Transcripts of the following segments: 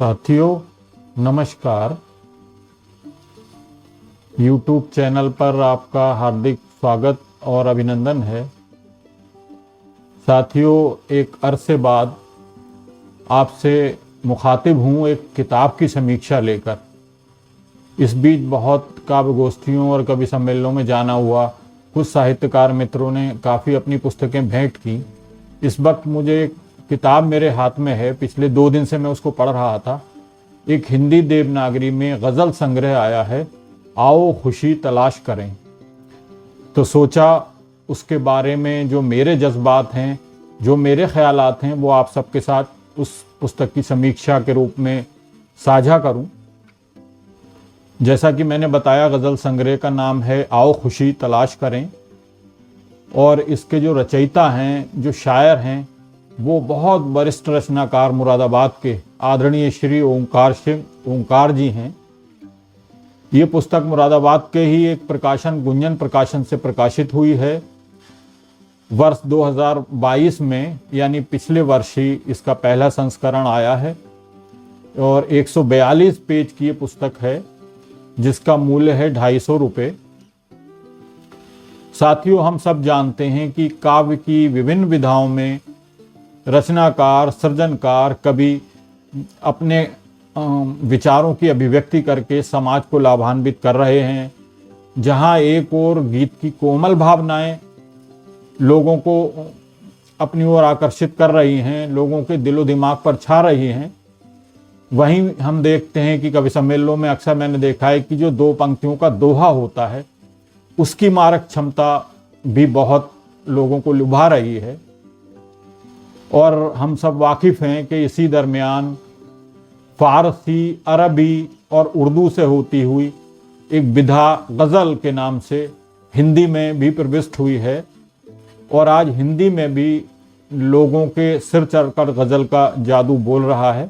साथियों नमस्कार। YouTube channel पर आपका हार्दिक स्वागत और अभिनंदन है। साथियों, एक अरसे बाद आपसे मुखातिब हूँ एक किताब की समीक्षा लेकर। इस बीच बहुत काव्य गोष्ठियों और कवि सम्मेलनों में जाना हुआ। कुछ साहित्यकार मित्रों ने काफ़ी अपनी पुस्तकें भेंट की। इस वक्त मुझे एक किताब मेरे हाथ में है, पिछले 2 दिन से मैं उसको पढ़ रहा था। एक हिंदी देवनागरी में गज़ल संग्रह आया है, आओ खुशी तलाश करें। तो सोचा उसके बारे में जो मेरे जज्बात हैं, जो मेरे ख्यालात हैं, वो आप सबके साथ उस पुस्तक की समीक्षा के रूप में साझा करूं। जैसा कि मैंने बताया, गज़ल संग्रह का नाम है आओ खुशी तलाश करें और इसके जो रचयिता हैं, जो शायर हैं, वो बहुत वरिष्ठ रचनाकार मुरादाबाद के आदरणीय श्री ओंकार जी हैं। ये पुस्तक मुरादाबाद के ही एक प्रकाशन गुंजन प्रकाशन से प्रकाशित हुई है। वर्ष 2022 में, यानी पिछले वर्ष ही इसका पहला संस्करण आया है और 142 पेज की ये पुस्तक है, जिसका मूल्य है 250 रुपये। साथियों, हम सब जानते हैं कि काव्य की विभिन्न विधाओं में रचनाकार, सृजनकार, कवि अपने विचारों की अभिव्यक्ति करके समाज को लाभान्वित कर रहे हैं। जहाँ एक ओर गीत की कोमल भावनाएं लोगों को अपनी ओर आकर्षित कर रही हैं, लोगों के दिलो दिमाग पर छा रही हैं, वहीं हम देखते हैं कि कवि सम्मेलनों में अक्सर मैंने देखा है कि जो 2 पंक्तियों का दोहा होता है, उसकी मारक क्षमता भी बहुत लोगों को लुभा रही है। और हम सब वाकिफ़ हैं कि इसी दरमियान फ़ारसी, अरबी और उर्दू से होती हुई एक विधा गज़ल के नाम से हिंदी में भी प्रविष्ट हुई है और आज हिंदी में भी लोगों के सिर चढ़कर गज़ल का जादू बोल रहा है।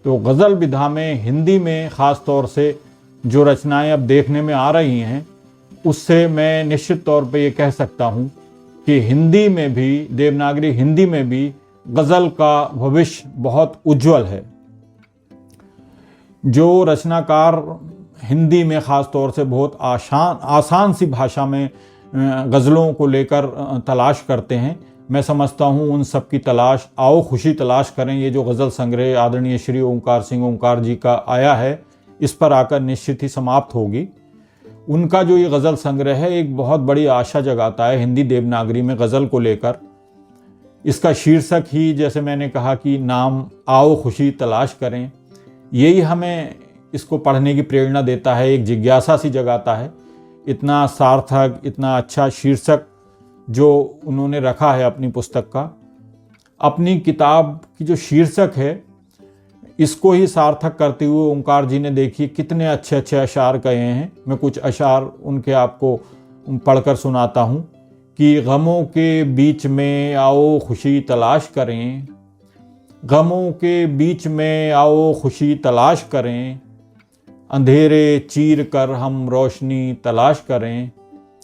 तो गज़ल विधा में हिंदी में ख़ास तौर से जो रचनाएं अब देखने में आ रही हैं, उससे मैं निश्चित तौर पे ये कह सकता हूँ कि हिंदी में भी, देवनागरी हिंदी में भी गज़ल का भविष्य बहुत उज्जवल है। जो रचनाकार हिंदी में ख़ास तौर से बहुत आसान सी भाषा में गज़लों को लेकर तलाश करते हैं, मैं समझता हूँ उन सब की तलाश आओ खुशी तलाश करें। ये जो गज़ल संग्रह आदरणीय श्री ओंकार जी का आया है, इस पर आकर निश्चित ही समाप्त होगी। उनका जो ये गज़ल संग्रह है एक बहुत बड़ी आशा जगाता है हिंदी देवनागरी में गज़ल को लेकर। इसका शीर्षक ही, जैसे मैंने कहा कि नाम आओ खुशी तलाश करें, यही हमें इसको पढ़ने की प्रेरणा देता है, एक जिज्ञासा सी जगाता है। इतना सार्थक, इतना अच्छा शीर्षक जो उन्होंने रखा है अपनी पुस्तक का, अपनी किताब की जो शीर्षक है, इसको ही सार्थक करते हुए ओंकार जी ने देखिए कितने अच्छे अच्छे अशार कहे हैं। मैं कुछ अशार उनके आपको पढ़कर सुनाता हूँ कि गमों के बीच में आओ खुशी तलाश करें, गमों के बीच में आओ खुशी तलाश करें, अंधेरे चीर कर हम रोशनी तलाश करें,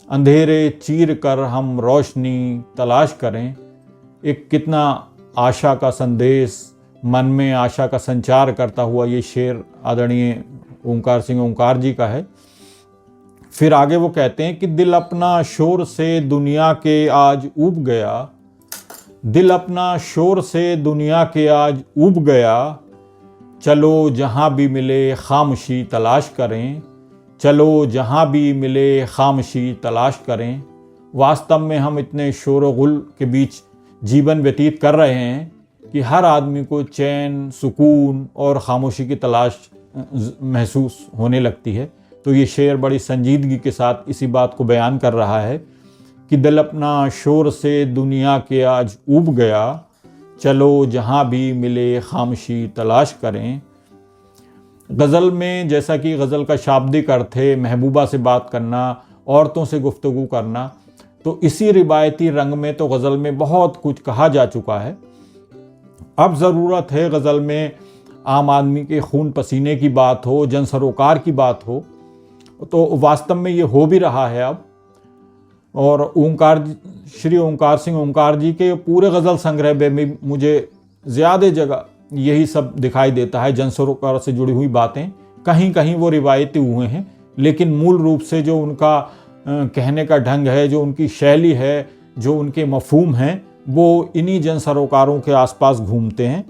अंधेरे चीर कर हम रोशनी तलाश करें। एक कितना आशा का संदेश, मन में आशा का संचार करता हुआ ये शेर आदरणीय ओंकार जी का है। फिर आगे वो कहते हैं कि दिल अपना शोर से दुनिया के आज ऊब गया, दिल अपना शोर से दुनिया के आज ऊब गया, चलो जहाँ भी मिले खामोशी तलाश करें, चलो जहाँ भी मिले खामोशी तलाश करें। वास्तव में हम इतने शोर व गुल के बीच जीवन व्यतीत कर रहे हैं कि हर आदमी को चैन, सुकून और खामोशी की तलाश महसूस होने लगती है। तो ये शेर बड़ी संजीदगी के साथ इसी बात को बयान कर रहा है कि दिल अपना शोर से दुनिया के आज ऊब गया, चलो जहाँ भी मिले खामोशी तलाश करें। गज़ल में, जैसा कि गज़ल का शाब्दिक अर्थ है महबूबा से बात करना, औरतों से गुफ्तगू करना, तो इसी रिवायती रंग में तो गज़ल में बहुत कुछ कहा जा चुका है। अब ज़रूरत है गज़ल में आम आदमी के खून पसीने की बात हो, जन सरोकार की बात हो, तो वास्तव में ये हो भी रहा है अब। और श्री ओंकार जी के पूरे गज़ल संग्रह में भी मुझे ज़्यादा जगह यही सब दिखाई देता है। जन सरोकार से जुड़ी हुई बातें कहीं कहीं वो रिवायती हुए हैं, लेकिन मूल रूप से जो उनका कहने का ढंग है, जो उनकी शैली है, जो उनके मफहूम हैं, वो इन्हीं जन सरोकारों के आसपास घूमते हैं।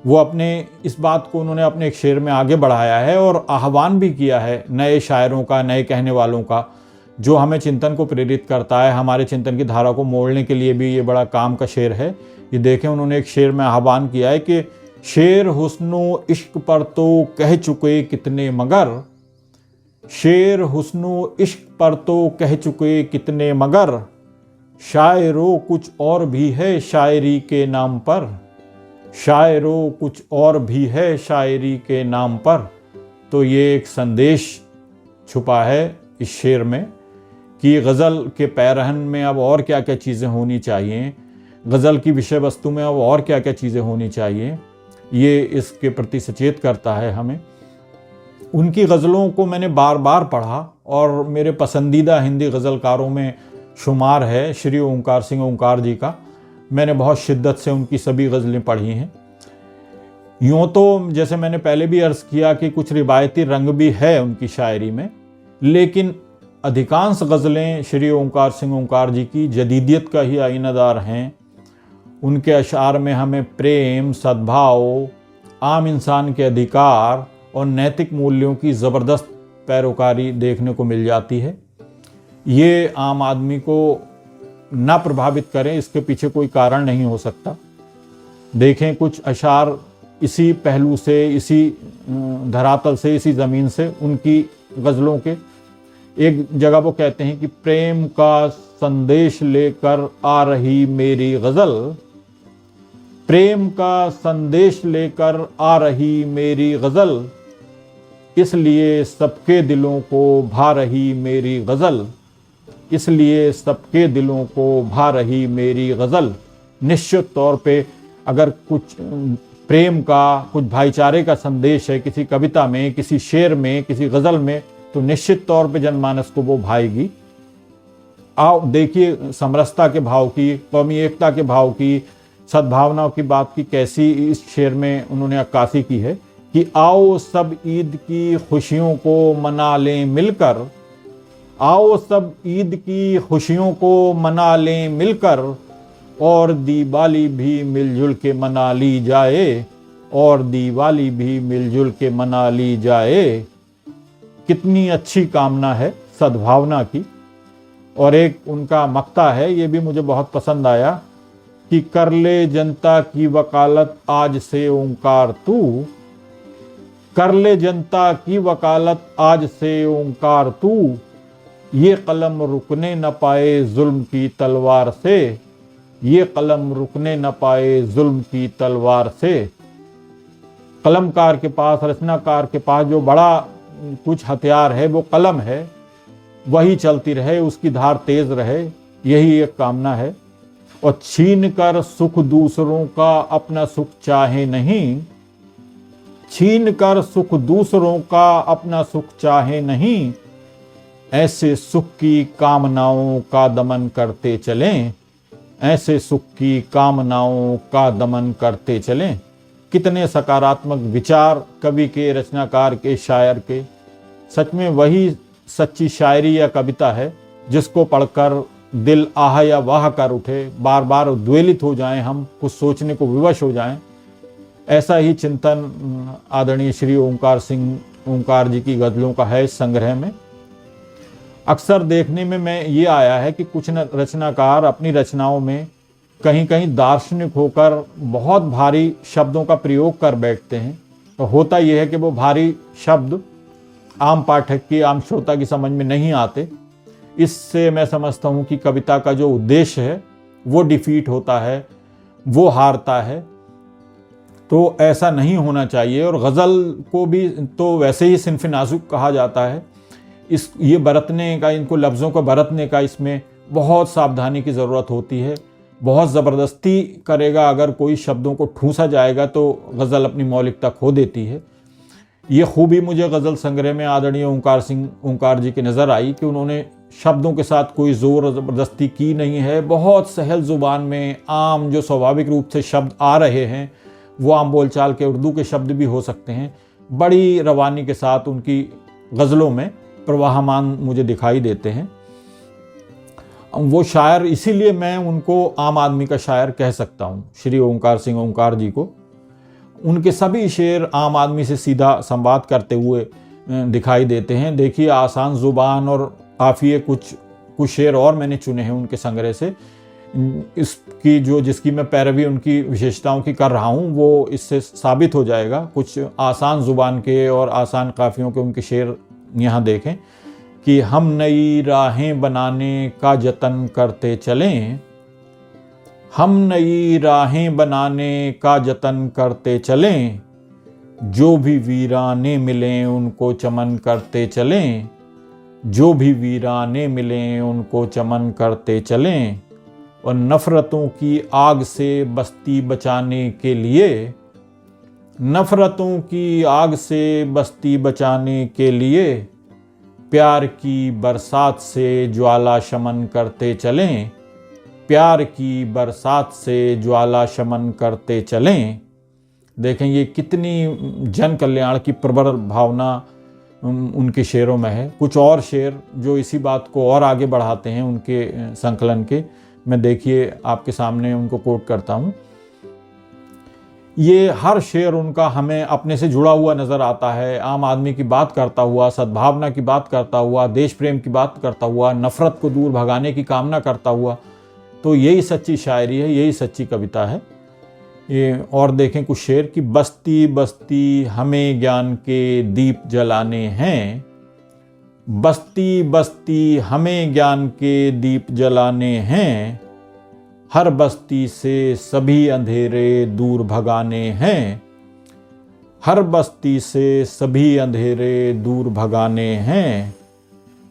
वो अपने इस बात को उन्होंने अपने एक शेर में आगे बढ़ाया है और आह्वान भी किया है नए शायरों का, नए कहने वालों का, जो हमें चिंतन को प्रेरित करता है। हमारे चिंतन की धारा को मोड़ने के लिए भी ये बड़ा काम का शेर है। ये देखें, उन्होंने एक शेर में आह्वान किया है कि शेर हुस्नो इश्क पर तो कह चुके कितने मगर, शेर हुस्नो इश्क पर तो कह चुके कितने मगर, शायरो कुछ और भी है शायरी के नाम पर, शायरो कुछ और भी है शायरी के नाम पर। तो ये एक संदेश छुपा है इस शेर में कि गज़ल के पैरहन में अब और क्या क्या चीज़ें होनी चाहिए, गज़ल की विषय वस्तु में अब और क्या क्या चीज़ें होनी चाहिए, ये इसके प्रति सचेत करता है हमें। उनकी गज़लों को मैंने बार बार पढ़ा और मेरे पसंदीदा हिंदी गज़लकारों में शुमार है श्री ओंकार सिंह ओंकार जी का। मैंने बहुत शिद्दत से उनकी सभी गज़लें पढ़ी हैं। यूँ तो जैसे मैंने पहले भी अर्ज़ किया कि कुछ रिवायती रंग भी है उनकी शायरी में, लेकिन अधिकांश गज़लें श्री ओंकार सिंह ओंकार जी की जदीदियत का ही आईनादार हैं। उनके अशार में हमें प्रेम, सद्भाव, आम इंसान के अधिकार और नैतिक मूल्यों की ज़बरदस्त पैरोकारी देखने को मिल जाती है। ये आम आदमी को ना प्रभावित करें, इसके पीछे कोई कारण नहीं हो सकता। देखें, कुछ अशार इसी पहलू से, इसी धरातल से, इसी ज़मीन से उनकी गज़लों के, एक जगह वो कहते हैं कि प्रेम का संदेश लेकर आ रही मेरी गज़ल, प्रेम का संदेश लेकर आ रही मेरी गज़ल, इसलिए सबके दिलों को भा रही मेरी गज़ल, इसलिए सबके दिलों को भा रही मेरी गज़ल। निश्चित तौर पे अगर कुछ प्रेम का, कुछ भाईचारे का संदेश है किसी कविता में, किसी शेर में, किसी गज़ल में, तो निश्चित तौर पे जनमानस को वो भाएगी। आओ देखिए समरसता के भाव की, कौमी एकता के भाव की, सद्भावनाओं की बात की कैसी इस शेर में उन्होंने अक्कासी की है कि आओ सब ईद की खुशियों को मना लें मिलकर, आओ सब ईद की खुशियों को मना लें मिलकर, और दिवाली भी मिलजुल के मना ली जाए, और दिवाली भी मिलजुल के मना ली जाए। कितनी अच्छी कामना है सद्भावना की। और एक उनका मक्ता है, ये भी मुझे बहुत पसंद आया कि कर ले जनता की वकालत आज से ओंकार तू, कर ले जनता की वकालत आज से ओंकार तू, ये कलम रुकने न पाए जुल्म की तलवार से, ये कलम रुकने न पाए जुल्म की तलवार से। कलमकार के पास, रचनाकार के पास जो बड़ा कुछ हथियार है वो कलम है, वही चलती रहे, उसकी धार तेज रहे, यही एक कामना है। और छीन कर सुख दूसरों का अपना सुख चाहे नहीं, छीन कर सुख दूसरों का अपना सुख चाहे नहीं, ऐसे सुख की कामनाओं का दमन करते चलें, ऐसे सुख की कामनाओं का दमन करते चलें। कितने सकारात्मक विचार कवि के, रचनाकार के, शायर के। सच में वही सच्ची शायरी या कविता है जिसको पढ़कर दिल आह या वाह कर उठे, बार बार उद्वेलित हो जाएं, हम कुछ सोचने को विवश हो जाएं। ऐसा ही चिंतन आदरणीय श्री ओंकार सिंह ओंकार जी की गज़लों का है इस संग्रह में। अक्सर देखने में मैं ये आया है कि कुछ रचनाकार अपनी रचनाओं में कहीं कहीं दार्शनिक होकर बहुत भारी शब्दों का प्रयोग कर बैठते हैं। तो होता यह है कि वो भारी शब्द आम पाठक की, आम श्रोता की समझ में नहीं आते। इससे मैं समझता हूँ कि कविता का जो उद्देश्य है वो डिफीट होता है, वो हारता है। तो ऐसा नहीं होना चाहिए। और गज़ल को भी तो वैसे ही सिन्फ़ नाज़ुक कहा जाता है। ये बरतने का, इनको लफ्ज़ों को बरतने का इसमें बहुत सावधानी की ज़रूरत होती है। बहुत ज़बरदस्ती करेगा अगर कोई, शब्दों को ठूंसा जाएगा तो गज़ल अपनी मौलिकता खो देती है। ये खूबी मुझे गज़ल संग्रह में आदरणीय ओंकार सिंह ओंकार जी की नज़र आई कि उन्होंने शब्दों के साथ कोई ज़ोर ज़बरदस्ती की नहीं है। बहुत सहल ज़ुबान में आम जो स्वाभाविक रूप से शब्द आ रहे हैं वो आम बोलचाल के उर्दू के शब्द भी हो सकते हैं। बड़ी रवानी के साथ उनकी गज़लों में प्रवाहमान मुझे दिखाई देते हैं। वो शायर, इसीलिए मैं उनको आम आदमी का शायर कह सकता हूँ, श्री ओंकार सिंह ओंकार जी को। उनके सभी शेर आम आदमी से सीधा संवाद करते हुए दिखाई देते हैं। देखिए, आसान ज़ुबान और काफ़िए कुछ शेर और मैंने चुने हैं उनके संग्रह से। इसकी जिसकी मैं पैरवी उनकी विशेषताओं की कर रहा हूँ, वो इससे साबित हो जाएगा। कुछ आसान ज़ुबान के और आसान काफ़ियों के उनके शेर यहाँ देखें कि हम नई राहें बनाने का जतन करते चलें, हम नई राहें बनाने का जतन करते चलें, जो भी वीराने मिलें उनको चमन करते चलें, जो भी वीराने मिलें उनको चमन करते चलें। और नफ़रतों की आग से बस्ती बचाने के लिए, नफ़रतों की आग से बस्ती बचाने के लिए, प्यार की बरसात से ज्वाला शमन करते चलें, प्यार की बरसात से ज्वाला शमन करते चलें। देखें, ये कितनी जन कल्याण की प्रबल भावना उनके शेरों में है। कुछ और शेर जो इसी बात को और आगे बढ़ाते हैं उनके संकलन के, मैं देखिए आपके सामने उनको कोट करता हूँ। ये हर शेर उनका हमें अपने से जुड़ा हुआ नज़र आता है, आम आदमी की बात करता हुआ, सद्भावना की बात करता हुआ, देश प्रेम की बात करता हुआ, नफ़रत को दूर भगाने की कामना करता हुआ। तो यही सच्ची शायरी है, यही सच्ची कविता है ये। और देखें कुछ शेर कि बस्ती बस्ती हमें ज्ञान के दीप जलाने हैं, बस्ती बस्ती हमें ज्ञान के दीप जलाने हैं, हर बस्ती से सभी अंधेरे दूर भगाने हैं, हर बस्ती से सभी अंधेरे दूर भगाने हैं।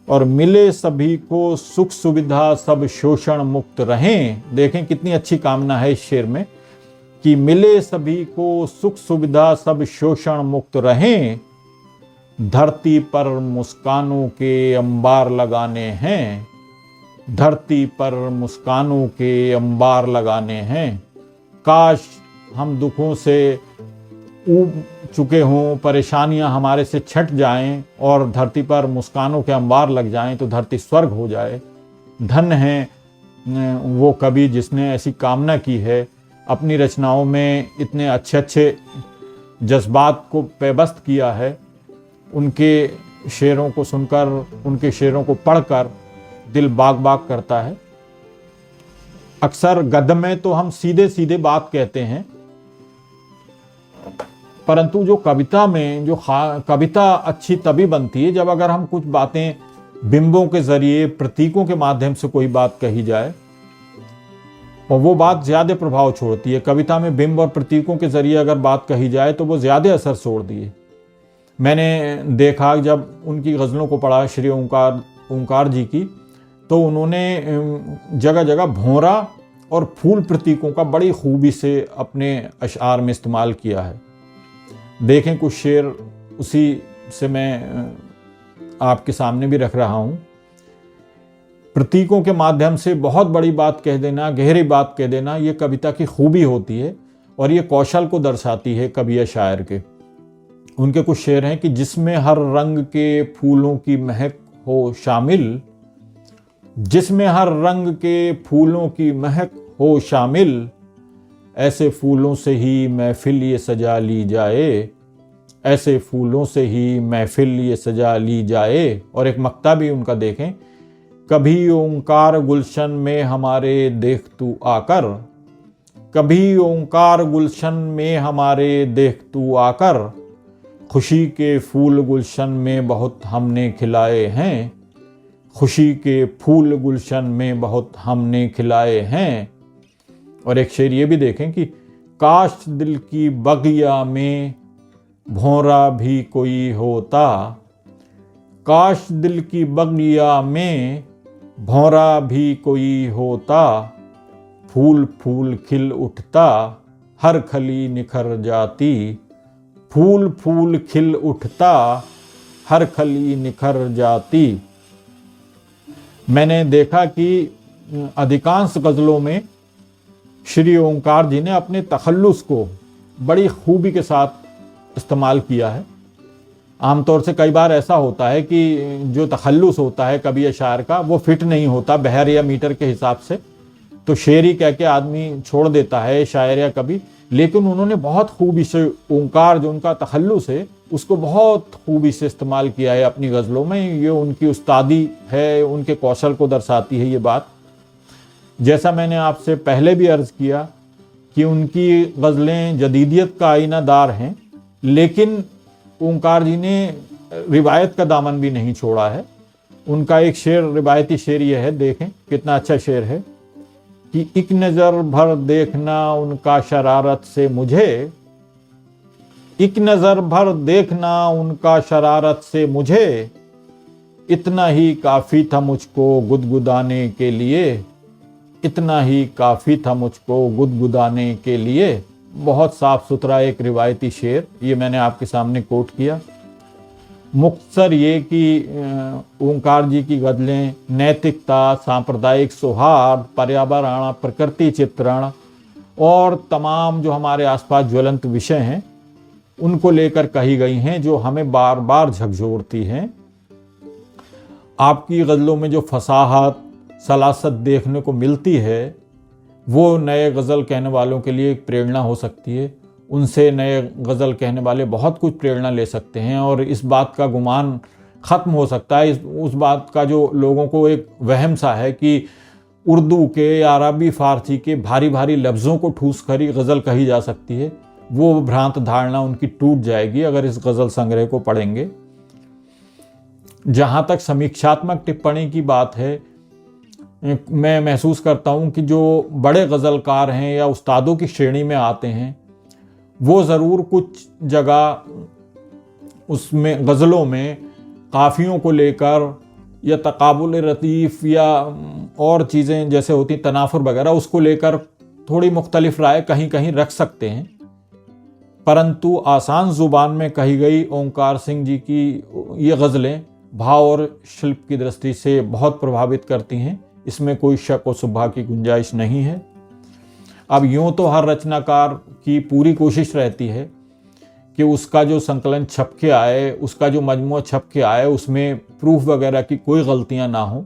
और मिले सभी को सुख सुविधा सब शोषण मुक्त रहें। देखें कितनी अच्छी कामना है इस शेर में कि मिले सभी को सुख सुविधा सब शोषण मुक्त रहें, धरती पर मुस्कानों के अंबार लगाने हैं, धरती पर मुस्कानों के अंबार लगाने हैं। काश हम दुखों से ऊब चुके हों, परेशानियां हमारे से छट जाएं और धरती पर मुस्कानों के अंबार लग जाएं तो धरती स्वर्ग हो जाए। धन्य है वो कवि जिसने ऐसी कामना की है, अपनी रचनाओं में इतने अच्छे अच्छे जज्बात को पेबस्त किया है। उनके शेरों को सुनकर, उनके शेरों को पढ़कर दिल बाग बाग करता है। अक्सर गद्य में तो हम सीधे सीधे बात कहते हैं, परंतु जो कविता में कविता अच्छी तभी बनती है जब अगर हम कुछ बातें बिंबों के जरिए, प्रतीकों के माध्यम से कोई बात कही जाए, और वो बात ज्यादा प्रभाव छोड़ती है। कविता में बिंब और प्रतीकों के जरिए अगर बात कही जाए तो वो ज्यादा असर छोड़ती है। मैंने देखा जब उनकी गज़लों को पढ़ा, श्री ओंकार जी की, तो उन्होंने जगह जगह भौरा और फूल प्रतीकों का बड़ी खूबी से अपने अशआर में इस्तेमाल किया है। देखें कुछ शेर उसी से मैं आपके सामने भी रख रहा हूँ। प्रतीकों के माध्यम से बहुत बड़ी बात कह देना, गहरी बात कह देना, ये कविता की खूबी होती है और ये कौशल को दर्शाती है कवि या शायर के। उनके कुछ शेर हैं कि जिसमें हर रंग के फूलों की महक हो शामिल, जिसमें हर रंग के फूलों की महक हो शामिल, ऐसे फूलों से ही महफिल ये सजा ली जाए, ऐसे फूलों से ही महफिल ये सजा ली जाए। और एक मक्ता भी उनका देखें, कभी ओंकार गुलशन में हमारे देख तू आकर, कभी ओंकार गुलशन में हमारे देख तू आकर, खुशी के फूल गुलशन में बहुत हमने खिलाए हैं, खुशी के फूल गुलशन में बहुत हमने खिलाए हैं। और एक शेर ये भी देखें कि काश दिल की बगिया में भौरा भी कोई होता, काश दिल की बगिया में भौरा भी कोई होता, फूल फूल खिल उठता हर कली निखर जाती, फूल फूल खिल उठता हर कली निखर जाती। मैंने देखा कि अधिकांश गज़लों में श्री ओंकार जी ने अपने तखल्लुस को बड़ी खूबी के साथ इस्तेमाल किया है। आमतौर से कई बार ऐसा होता है कि जो तखल्लुस होता है कवि या शायर का वो फिट नहीं होता बहर या मीटर के हिसाब से, तो शेर ही कह के आदमी छोड़ देता है शायर या कवि। लेकिन उन्होंने बहुत खूबी से ओंकार जो उनका तखल्लुस है उसको बहुत खूबी से इस्तेमाल किया है अपनी गज़लों में। ये उनकी उस्तादी है, उनके कौशल को दर्शाती है ये बात। जैसा मैंने आपसे पहले भी अर्ज़ किया कि उनकी गज़लें जदीदियत का आईनादार हैं, लेकिन ओंकार जी ने रिवायत का दामन भी नहीं छोड़ा है। उनका एक शेर, रिवायती शेर ये है, देखें कितना अच्छा शेर है कि एक नज़र भर देखना उनका शरारत से मुझे, एक नज़र भर देखना उनका शरारत से मुझे, इतना ही काफ़ी था मुझको गुदगुदाने के लिए, इतना ही काफ़ी था मुझको गुदगुदाने के लिए। बहुत साफ सुथरा एक रिवायती शेर, ये मैंने आपके सामने कोट किया। मुख्तसर ये कि ओंकार जी की गज़लें नैतिकता, सांप्रदायिक सौहार्द, पर्यावरण, प्रकृति चित्रण और तमाम जो हमारे आसपास ज्वलंत विषय हैं उनको लेकर कही गई हैं, जो हमें बार बार झकझोरती हैं। आपकी गज़लों में जो फसाहत, सलासत देखने को मिलती है वो नए गज़ल कहने वालों के लिए एक प्रेरणा हो सकती है। उनसे नए गज़ल कहने वाले बहुत कुछ प्रेरणा ले सकते हैं और इस बात का गुमान ख़त्म हो सकता है, उस बात का जो लोगों को एक वहम सा है कि उर्दू के या अरबी फ़ारसी के भारी भारी लफ्ज़ों को ठूस कर ही गज़ल कही जा सकती है, वो भ्रांत धारणा उनकी टूट जाएगी अगर इस गज़ल संग्रह को पढ़ेंगे। जहाँ तक समीक्षात्मक टिप्पणी की बात है, मैं महसूस करता हूँ कि जो बड़े गज़लकार हैं या उस्तादों की श्रेणी में आते हैं वो ज़रूर कुछ जगह उसमें गज़लों में काफ़ियों को लेकर या तकाबुल रतीफ़ या और चीज़ें जैसे होती तनाफुर वगैरह उसको लेकर थोड़ी मुख्तलिफ राय कहीं कहीं रख सकते हैं, परंतु आसान ज़ुबान में कही गई ओंकार सिंह जी की ये गज़लें भाव और शिल्प की दृष्टि से बहुत प्रभावित करती हैं, इसमें कोई शक और शुबहा की गुंजाइश नहीं है। अब यूँ तो हर रचनाकार की पूरी कोशिश रहती है कि उसका जो संकलन छप के आए, उसका जो मजमूआ छप के आए, उसमें प्रूफ वगैरह की कोई गलतियां ना हो,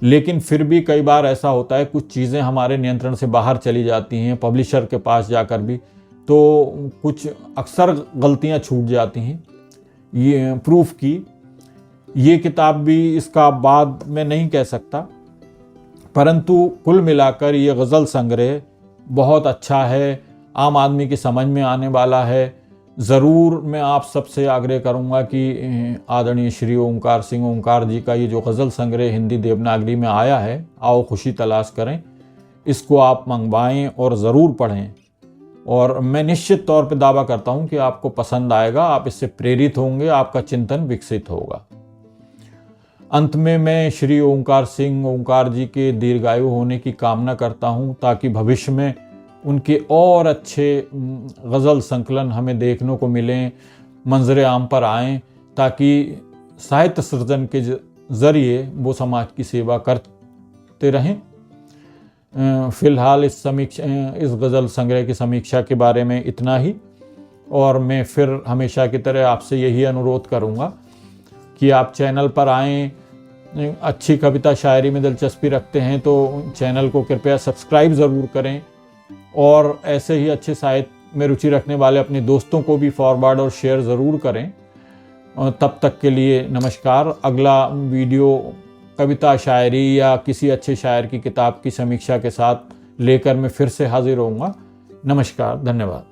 लेकिन फिर भी कई बार ऐसा होता है कुछ चीज़ें हमारे नियंत्रण से बाहर चली जाती हैं, पब्लिशर के पास जाकर भी तो कुछ अक्सर गलतियां छूट जाती हैं ये प्रूफ की। ये किताब भी इसका बाद मैं नहीं कह सकता, परंतु कुल मिलाकर ये गज़ल संग्रह बहुत अच्छा है, आम आदमी की समझ में आने वाला है। ज़रूर मैं आप सबसे आग्रह करूंगा कि आदरणीय श्री ओंकार सिंह ओंकार जी का ये जो गज़ल संग्रह हिंदी देवनागरी में आया है, आओ खुशी तलाश करें, इसको आप मंगवाएं और ज़रूर पढ़ें। और मैं निश्चित तौर पे दावा करता हूं कि आपको पसंद आएगा, आप इससे प्रेरित होंगे, आपका चिंतन विकसित होगा। अंत में मैं श्री ओंकार सिंह ओंकार जी के दीर्घायु होने की कामना करता हूं ताकि भविष्य में उनके और अच्छे गज़ल संकलन हमें देखने को मिलें, मंजर आम पर आएँ, ताकि साहित्य सृजन के ज़रिए वो समाज की सेवा करते रहें। फ़िलहाल इस गज़ल संग्रह की समीक्षा के बारे में इतना ही, और मैं फिर हमेशा की तरह आपसे यही अनुरोध करूँगा कि आप चैनल पर आएँ, अच्छी कविता शायरी में दिलचस्पी रखते हैं तो चैनल को कृपया सब्सक्राइब ज़रूर करें, और ऐसे ही अच्छे साहित्य में रुचि रखने वाले अपने दोस्तों को भी फॉरवर्ड और शेयर ज़रूर करें। तब तक के लिए नमस्कार। अगला वीडियो कविता शायरी या किसी अच्छे शायर की किताब की समीक्षा के साथ लेकर मैं फिर से हाजिर होऊंगा। नमस्कार, धन्यवाद।